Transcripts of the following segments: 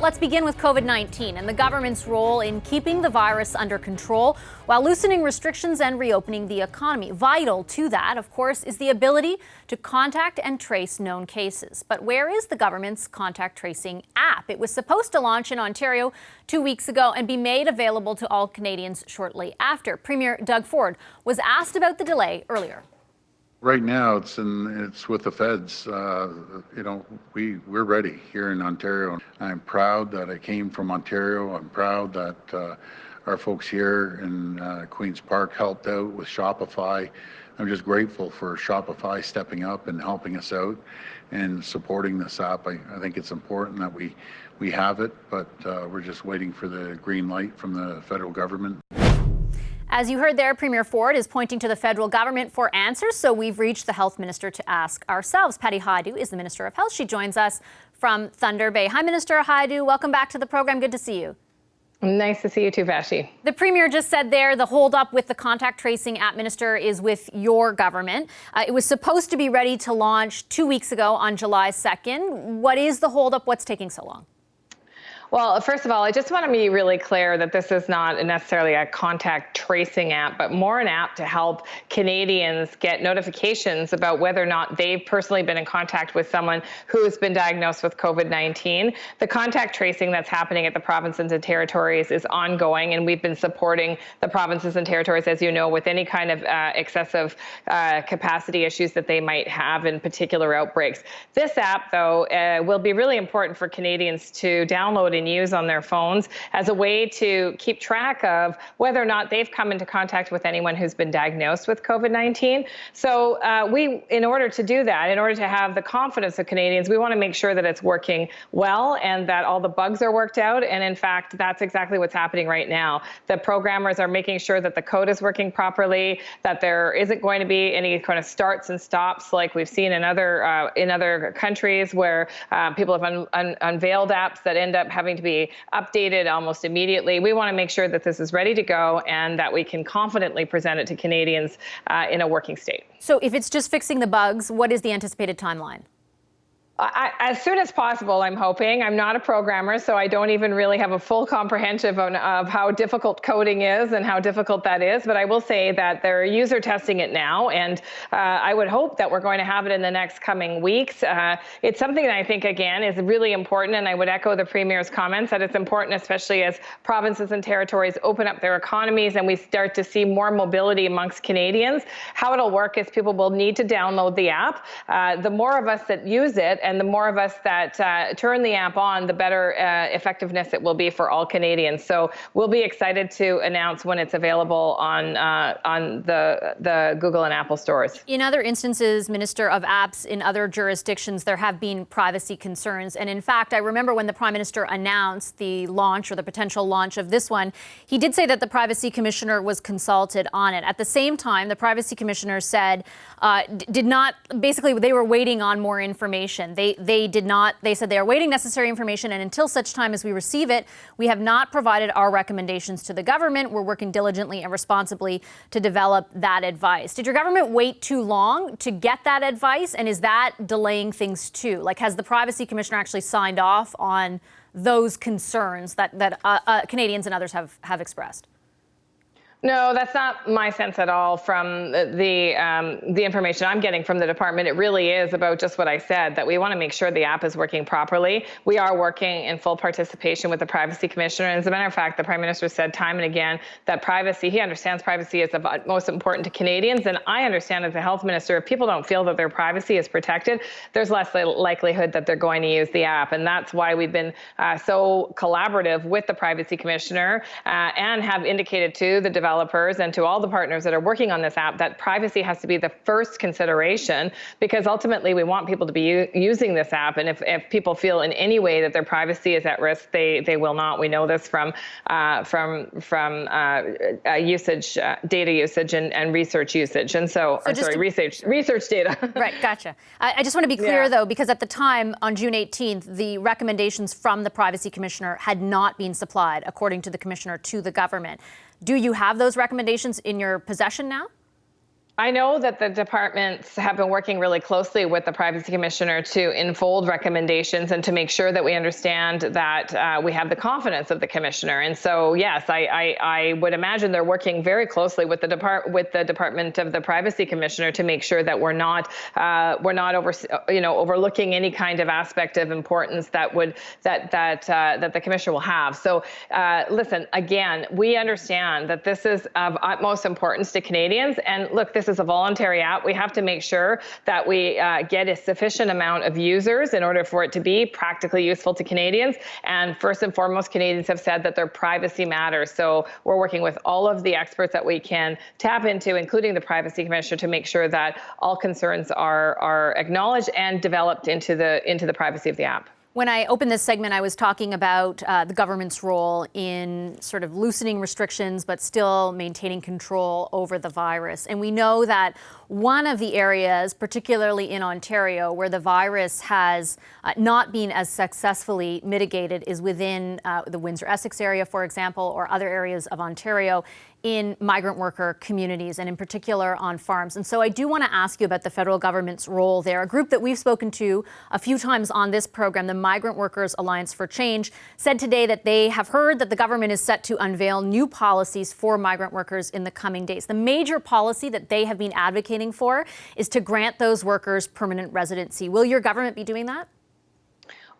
Let's begin with COVID-19 and the government's role in keeping the virus under control while loosening restrictions and reopening the economy. Vital to that, of course, is the ability to contact and trace known cases. But where is the government's contact tracing app? It was supposed to launch in Ontario 2 weeks ago and be made available to all Canadians shortly after. Premier Doug Ford was asked about the delay earlier. Right now, it's with the feds. We're ready here in Ontario. I'm proud that I came from Ontario. I'm proud that our folks here in Queen's Park helped out with Shopify. I'm just grateful for Shopify stepping up and helping us out and supporting this app. I think it's important that we have it, but we're just waiting for the green light from the federal government. As you heard there, Premier Ford is pointing to the federal government for answers, so we've reached the health minister to ask ourselves. Patty Hajdu is the Minister of Health. She joins us from Thunder Bay. Hi, Minister Hajdu. Welcome back to the program. Good to see you. Nice to see you too, Vashti. The Premier just said there the holdup with the contact tracing app, Minister, is with your government. It was supposed to be ready to launch 2 weeks ago on July 2nd. What is the holdup? What's taking so long? Well, first of all, I just want to be really clear that this is not necessarily a contact tracing app, but more an app to help Canadians get notifications about whether or not they've personally been in contact with someone who has been diagnosed with COVID-19. The contact tracing that's happening at the provinces and territories is ongoing, and we've been supporting the provinces and territories, as you know, with any kind of excessive capacity issues that they might have in particular outbreaks. This app, though, will be really important for Canadians to download and use on their phones as a way to keep track of whether or not they've come into contact with anyone who's been diagnosed with COVID-19. So in order to do that, in order to have the confidence of Canadians, we want to make sure that it's working well and that all the bugs are worked out. And in fact, that's exactly what's happening right now. The programmers are making sure that the code is working properly, that there isn't going to be any kind of starts and stops like we've seen in other countries where people have unveiled apps that end up having to be updated almost immediately. We want to make sure that this is ready to go and that we can confidently present it to Canadians in a working state. So if it's just fixing the bugs, what is the anticipated timeline? As soon as possible, I'm hoping. I'm not a programmer, so I don't even really have a full comprehension of how difficult coding is and how difficult that is. But I will say that they're user testing it now, and I would hope that we're going to have it in the next coming weeks. It's something that I think, again, is really important, and I would echo the Premier's comments that it's important, especially as provinces and territories open up their economies and we start to see more mobility amongst Canadians. How it'll work is people will need to download the app. The more of us that use it, and the more of us that turn the app on, the better effectiveness it will be for all Canadians. So we'll be excited to announce when it's available on the Google and Apple stores. In other instances, Minister, of apps in other jurisdictions, there have been privacy concerns. And in fact, I remember when the Prime Minister announced the launch or the potential launch of this one, he did say that the Privacy Commissioner was consulted on it. At the same time, the Privacy Commissioner said basically they were waiting on more information. They said they are waiting necessary information, and until such time as we receive it, we have not provided our recommendations to the government. We're working diligently and responsibly to develop that advice. Did your government wait too long to get that advice? And is that delaying things too? Like, has the Privacy Commissioner actually signed off on those concerns that Canadians and others have expressed? No, that's not my sense at all from the information I'm getting from the department. It really is about just what I said, that we want to make sure the app is working properly. We are working in full participation with the Privacy Commissioner. And as a matter of fact, the Prime Minister said time and again that he understands privacy is of most important to Canadians. And I understand as a health minister, if people don't feel that their privacy is protected, there's less likelihood that they're going to use the app. And that's why we've been so collaborative with the Privacy Commissioner and have indicated to the developers and to all the partners that are working on this app that privacy has to be the first consideration, because ultimately we want people to be using this app. And if people feel in any way that their privacy is at risk, they will not. We know this from usage, data usage and research usage. And so research data. Right, gotcha. I just want to be clear, though, because at the time on June 18th, the recommendations from the Privacy Commissioner had not been supplied, according to the Commissioner, to the government. Do you have those recommendations in your possession now? I know that the departments have been working really closely with the Privacy Commissioner to enfold recommendations and to make sure that we understand that we have the confidence of the Commissioner. And so, yes, I would imagine they're working very closely with the Department of the Privacy Commissioner to make sure that we're not overlooking any kind of aspect of importance that the Commissioner will have. So, listen, again, we understand that this is of utmost importance to Canadians. And look, this is a voluntary app. We have to make sure that we get a sufficient amount of users in order for it to be practically useful to Canadians. And first and foremost, Canadians have said that their privacy matters. So we're working with all of the experts that we can tap into, including the Privacy Commissioner, to make sure that all concerns are acknowledged and developed into the privacy of the app. When I opened this segment, I was talking about the government's role in sort of loosening restrictions, but still maintaining control over the virus. And we know that one of the areas, particularly in Ontario, where the virus has not been as successfully mitigated is within the Windsor-Essex area, for example, or other areas of Ontario in migrant worker communities, and in particular on farms. And so I do want to ask you about the federal government's role there. A group that we've spoken to a few times on this program, the Migrant Workers Alliance for Change, said today that they have heard that the government is set to unveil new policies for migrant workers in the coming days. The major policy that they have been advocating for is to grant those workers permanent residency. Will your government be doing that?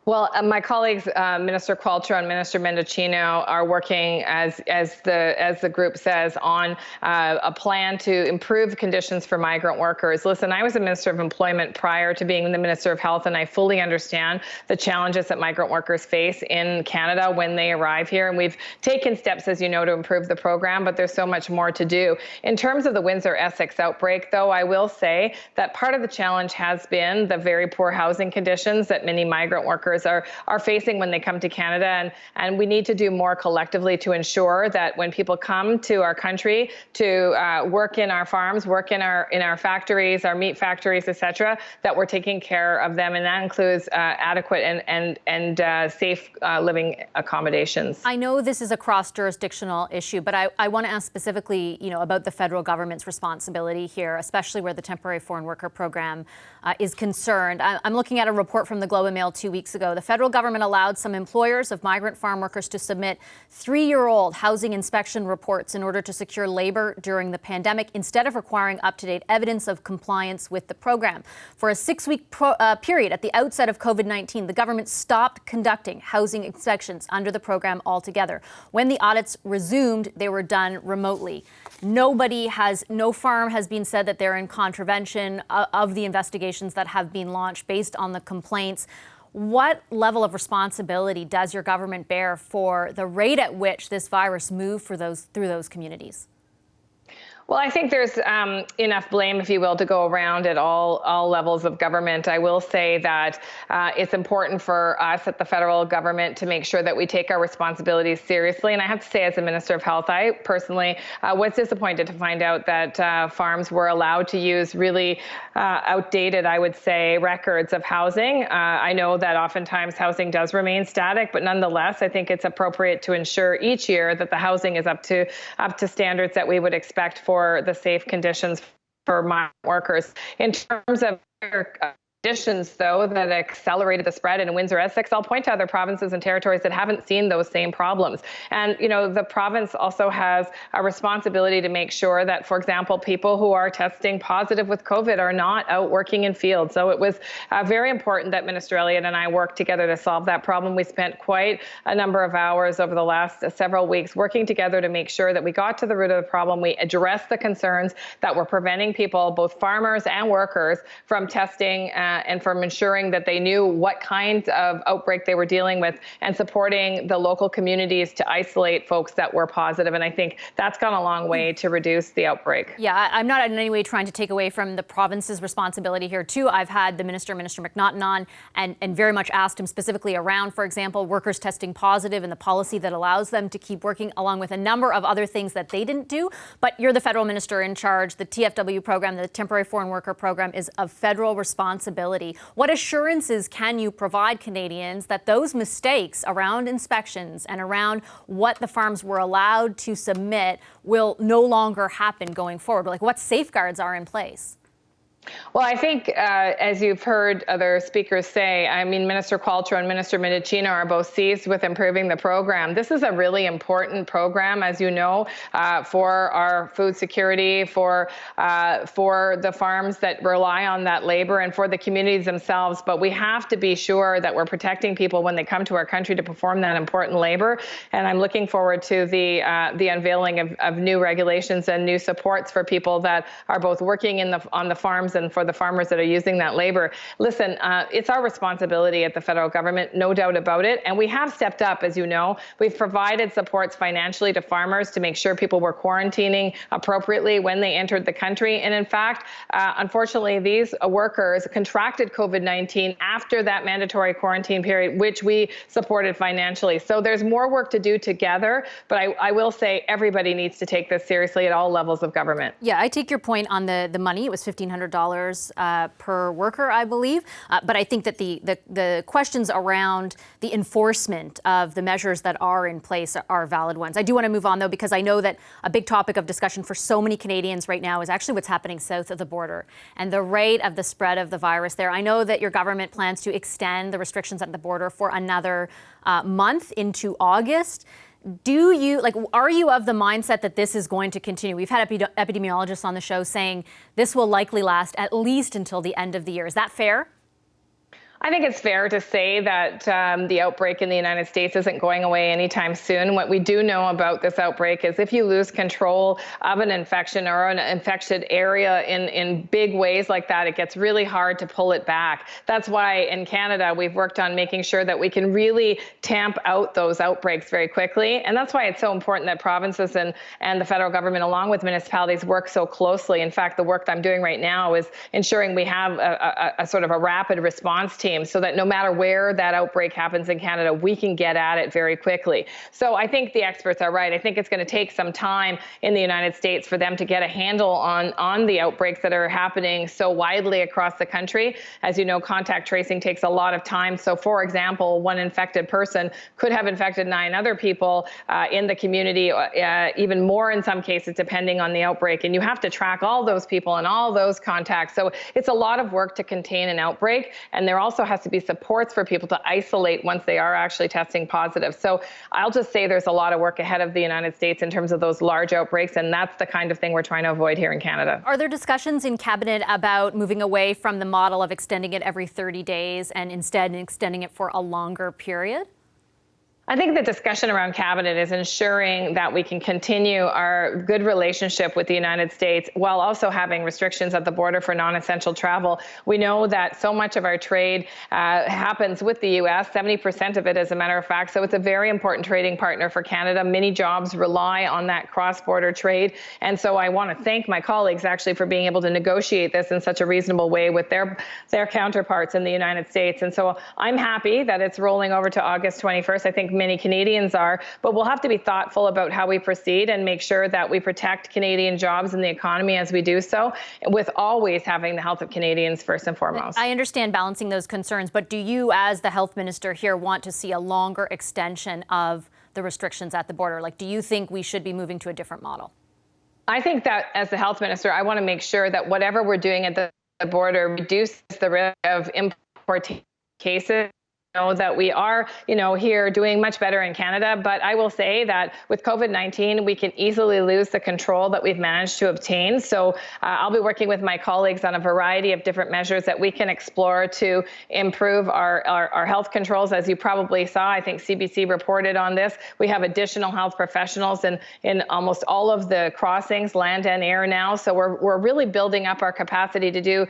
Well, my colleagues, Minister Qualtrough and Minister Mendocino, are working, as the group says, on a plan to improve conditions for migrant workers. Listen, I was a Minister of Employment prior to being the Minister of Health, and I fully understand the challenges that migrant workers face in Canada when they arrive here. And we've taken steps, as you know, to improve the program, but there's so much more to do. In terms of the Windsor-Essex outbreak, though, I will say that part of the challenge has been the very poor housing conditions that many migrant workers are facing when they come to Canada, and we need to do more collectively to ensure that when people come to our country to work in our farms, work in our factories, our meat factories, etc., that we're taking care of them, and that includes adequate and safe living accommodations. I know this is a cross-jurisdictional issue, but I want to ask specifically, about the federal government's responsibility here, especially where the temporary foreign worker program is concerned. I'm looking at a report from the Globe and Mail 2 weeks ago. The federal government allowed some employers of migrant farm workers to submit 3-year-old housing inspection reports in order to secure labor during the pandemic, instead of requiring up-to-date evidence of compliance with the program. For a 6-week period at the outset of COVID-19, the government stopped conducting housing inspections under the program altogether. When the audits resumed, they were done remotely. No farm has been said that they're in contravention of the investigations that have been launched based on the complaints. What level of responsibility does your government bear for the rate at which this virus moved through those communities? Well, I think there's enough blame, if you will, to go around at all levels of government. I will say that it's important for us at the federal government to make sure that we take our responsibilities seriously. And I have to say, as a Minister of Health, I personally was disappointed to find out that farms were allowed to use really outdated, I would say, records of housing. I know that oftentimes housing does remain static, but nonetheless, I think it's appropriate to ensure each year that the housing is up to standards that we would expect for the safe conditions for migrant workers. In terms of conditions, though, that accelerated the spread in Windsor-Essex, I'll point to other provinces and territories that haven't seen those same problems. And, the province also has a responsibility to make sure that, for example, people who are testing positive with COVID are not out working in fields. So it was very important that Minister Elliott and I worked together to solve that problem. We spent quite a number of hours over the last several weeks working together to make sure that we got to the root of the problem. We addressed the concerns that were preventing people, both farmers and workers, from testing and from ensuring that they knew what kind of outbreak they were dealing with, and supporting the local communities to isolate folks that were positive. And I think that's gone a long way to reduce the outbreak. Yeah, I'm not in any way trying to take away from the province's responsibility here, too. I've had the Minister McNaughton on and very much asked him specifically around, for example, workers testing positive and the policy that allows them to keep working, along with a number of other things that they didn't do. But you're the federal minister in charge. The TFW program, the temporary foreign worker program, is of federal responsibility. responsibility. What assurances can you provide Canadians that those mistakes around inspections and around what the farms were allowed to submit will no longer happen going forward? Like, what safeguards are in place? Well, I think, as you've heard other speakers say, I mean, Minister Qualtrough and Minister Medicino are both seized with improving the program. This is a really important program, as you know, for our food security, for the farms that rely on that labor, and for the communities themselves. But we have to be sure that we're protecting people when they come to our country to perform that important labor. And I'm looking forward to the unveiling of new regulations and new supports for people that are both working on the farms and for the farmers that are using that labor. Listen, it's our responsibility at the federal government, no doubt about it. And we have stepped up, as you know. We've provided supports financially to farmers to make sure people were quarantining appropriately when they entered the country. And in fact, unfortunately, these workers contracted COVID-19 after that mandatory quarantine period, which we supported financially. So there's more work to do together. But I will say everybody needs to take this seriously at all levels of government. Yeah, I take your point on the money. It was $1,500 per worker, I believe. But I think that the questions around the enforcement of the measures that are in place are valid ones. I do want to move on, though, because I know that a big topic of discussion for so many Canadians right now is actually what's happening south of the border and the rate of the spread of the virus there. I know that your government plans to extend the restrictions at the border for another month into August. Are you of the mindset that this is going to continue? We've had epidemiologists on the show saying this will likely last at least until the end of the year. Is that fair? I think it's fair to say that the outbreak in the United States isn't going away anytime soon. What we do know about this outbreak is if you lose control of an infection or an infected area in big ways like that, it gets really hard to pull it back. That's why in Canada, we've worked on making sure that we can really tamp out those outbreaks very quickly. And that's why it's so important that provinces and the federal government, along with municipalities, work so closely. In fact, the work that I'm doing right now is ensuring we have a sort of a rapid response team, so that no matter where that outbreak happens in Canada, we can get at it very quickly. So I think the experts are right. I think it's going to take some time in the United States for them to get a handle on the outbreaks that are happening so widely across the country. As you know, contact tracing takes a lot of time. So for example, one infected person could have infected 9 other people in the community, even more in some cases, depending on the outbreak. And you have to track all those people and all those contacts. So it's a lot of work to contain an outbreak. And there also has to be supports for people to isolate once they are actually testing positive. So I'll just say there's a lot of work ahead of the United States in terms of those large outbreaks, and that's the kind of thing we're trying to avoid here in Canada. Are there discussions in Cabinet about moving away from the model of extending it every 30 days and instead extending it for a longer period? I think the discussion around Cabinet is ensuring that we can continue our good relationship with the United States while also having restrictions at the border for non-essential travel. We know that so much of our trade happens with the U.S., 70% of it, as a matter of fact. So it's a very important trading partner for Canada. Many jobs rely on that cross-border trade. And so I want to thank my colleagues actually for being able to negotiate this in such a reasonable way with their counterparts in the United States. And so I'm happy that it's rolling over to August 21st. I think many Canadians are, but we'll have to be thoughtful about how we proceed and make sure that we protect Canadian jobs and the economy as we do so, with always having the health of Canadians first and foremost. I understand balancing those concerns, but do you, as the health minister here, want to see a longer extension of the restrictions at the border? Like, do you think we should be moving to a different model? I think that as the health minister, I want to make sure that whatever we're doing at the border reduces the risk of importation cases. Know that we are, here doing much better in Canada. But I will say that with COVID-19, we can easily lose the control that we've managed to obtain. So I'll be working with my colleagues on a variety of different measures that we can explore to improve our health controls. As you probably saw, I think CBC reported on this. We have additional health professionals in almost all of the crossings, land and air now. So we're really building up our capacity to do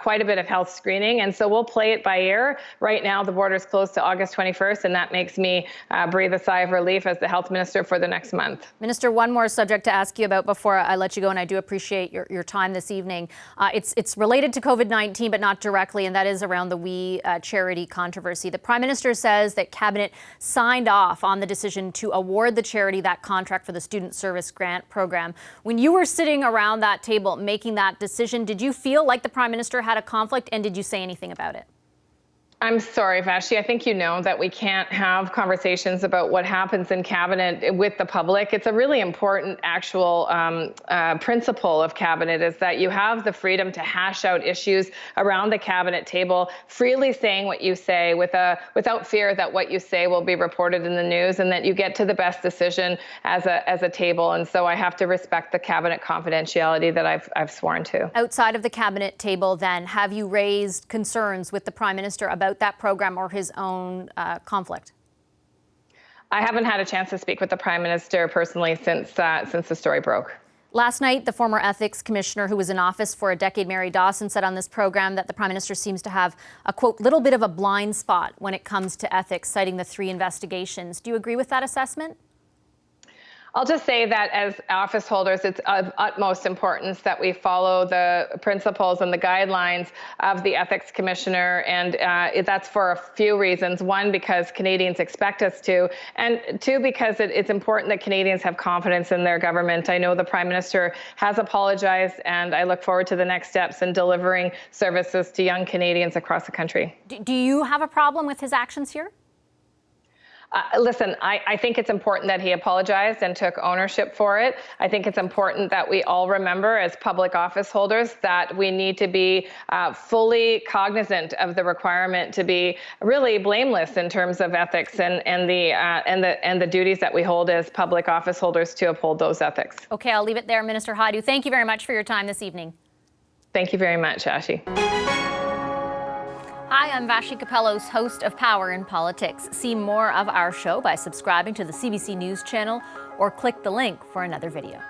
quite a bit of health screening. And so we'll play it by ear. Right now, the border doors closed to August 21st, and that makes me breathe a sigh of relief as the health minister for the next month. Minister, one more subject to ask you about before I let you go, and I do appreciate your time this evening. It's related to COVID-19, but not directly, and that is around the We charity controversy. The Prime Minister says that Cabinet signed off on the decision to award the charity that contract for the Student Service Grant Program. When you were sitting around that table making that decision, did you feel like the Prime Minister had a conflict, and did you say anything about it? I'm sorry, Vashti. I think you know that we can't have conversations about what happens in Cabinet with the public. It's a really important actual principle of Cabinet, is that you have the freedom to hash out issues around the Cabinet table, freely saying what you say without fear that what you say will be reported in the news, and that you get to the best decision as a table. And so I have to respect the Cabinet confidentiality that I've sworn to. Outside of the Cabinet table, then, have you raised concerns with the Prime Minister about that program or his own conflict? I haven't had a chance to speak with the Prime Minister personally since the story broke. Last night, the former ethics commissioner who was in office for a decade, Mary Dawson, said on this program that the Prime Minister seems to have a, quote, little bit of a blind spot when it comes to ethics, citing the 3 investigations. Do you agree with that assessment? I'll just say that as office holders, it's of utmost importance that we follow the principles and the guidelines of the ethics commissioner. And that's for a few reasons. 1, because Canadians expect us to. And 2, because it's important that Canadians have confidence in their government. I know the Prime Minister has apologized, and I look forward to the next steps in delivering services to young Canadians across the country. Do you have a problem with his actions here? Listen, I think it's important that he apologized and took ownership for it. I think it's important that we all remember as public office holders that we need to be fully cognizant of the requirement to be really blameless in terms of ethics and the duties that we hold as public office holders to uphold those ethics. Okay, I'll leave it there. Minister Hajdu, thank you very much for your time this evening. Thank you very much, Ashi. Hi, I'm Vashi Capellos, host of Power in Politics. See more of our show by subscribing to the CBC News channel or click the link for another video.